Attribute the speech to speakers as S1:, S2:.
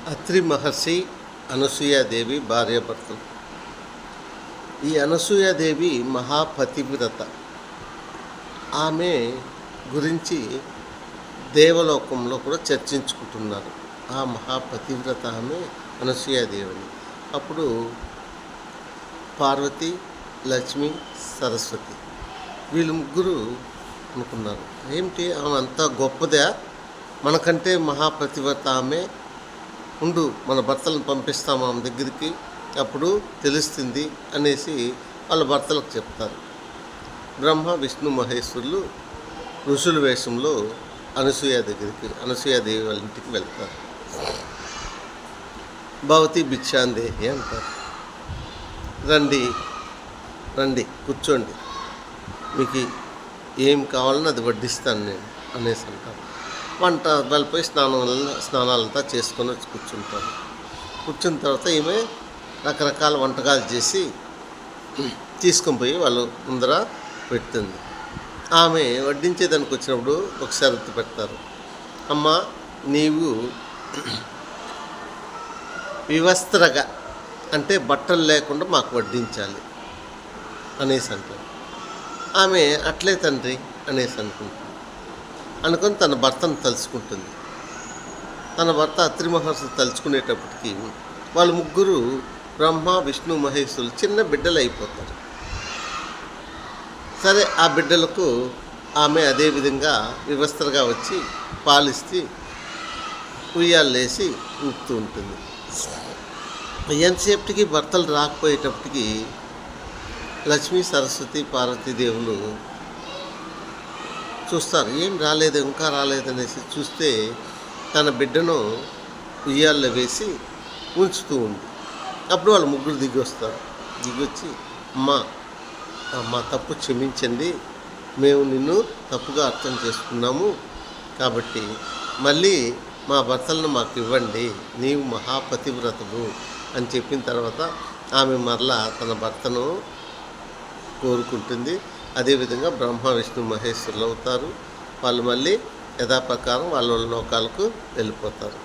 S1: అత్రి మహర్షి అనసూయాదేవి భార్యాభర్తలు. ఈ అనసూయాదేవి మహాపతివ్రత. ఆమె గురించి దేవలోకంలో కూడా చర్చించుకుంటున్నారు. ఆ మహాపతివ్రత ఆమె అనసూయాదేవిని. అప్పుడు పార్వతి, లక్ష్మి, సరస్వతి వీళ్ళు ముగ్గురు అనుకున్నారు, ఏమిటి ఆమె అంత గొప్పదా, మనకంటే మహాపతివ్రత ఆమె, ఉండు మన భర్తలను పంపిస్తాము ఆమె దగ్గరికి, అప్పుడు తెలుస్తుంది అనేసి వాళ్ళ భర్తలకు చెప్తారు. బ్రహ్మ, విష్ణు, మహేశ్వరులు ఋషుల వేషంలో అనసూయాదేవి వాళ్ళ ఇంటికి వెళ్తారు. భవతి భిక్షాందేహి అంటారు. రండి రండి కూర్చోండి, మీకు ఏం కావాలని అది వడ్డిస్తాను నేను అనేసి అంటారు. వంట వెళ్ళిపోయి స్నానాలంతా చేసుకొని వచ్చి కూర్చుంటారు. కూర్చున్న తర్వాత ఈమె రకరకాల వంటకాలు చేసి తీసుకొని పోయి వాళ్ళు ముందర పెడుతుంది. ఆమె వడ్డించేదానికి వచ్చినప్పుడు ఒక షరతు పెడతారు. అమ్మ, నీవు వివస్త్రగా అంటే బట్టలు లేకుండా మాకు వడ్డించాలి అనేసి అంటారు. ఆమె అట్లే తండ్రి అనేసి అనుకొని తన భర్తను తలుచుకుంటుంది. తన భర్త అత్రి మహర్షి తలుచుకునేటప్పటికి వాళ్ళు ముగ్గురు బ్రహ్మ, విష్ణు, మహేశ్వరులు చిన్న బిడ్డలు అయిపోతారు. సరే, ఆ బిడ్డలకు ఆమె అదేవిధంగా వివస్త్రగా వచ్చి పాలిస్తే ఉయ్యాలేసి ఊపుతూ ఉంటుంది. ఎంతసేపటికి భర్తలు రాకపోయేటప్పటికి లక్ష్మీ, సరస్వతి, పార్వతీదేవులు చూస్తారు, ఏం రాలేదు, ఇంకా రాలేదనేసి చూస్తే తన బిడ్డను ఉయ్యాల్లో వేసి ఉంచుతూ ఉంది. అప్పుడు వాళ్ళు ముగ్గురు దిగి వస్తారు. దిగొచ్చి, మా తప్పు క్షమించండి, మేము నిన్ను తప్పుగా అర్థం చేసుకున్నాము, కాబట్టి మళ్ళీ మా భర్తలను మాకు ఇవ్వండి, నీవు మహాపతివ్రతవు అని చెప్పిన తర్వాత ఆమె మరలా తన భర్తను కోరుకుంటుంది. అదేవిధంగా బ్రహ్మ, విష్ణు, మహేశ్వరులు అవుతారు. వాళ్ళు మళ్ళీ యథాప్రకారం వాళ్ళ లోకాలకు వెళ్ళిపోతారు.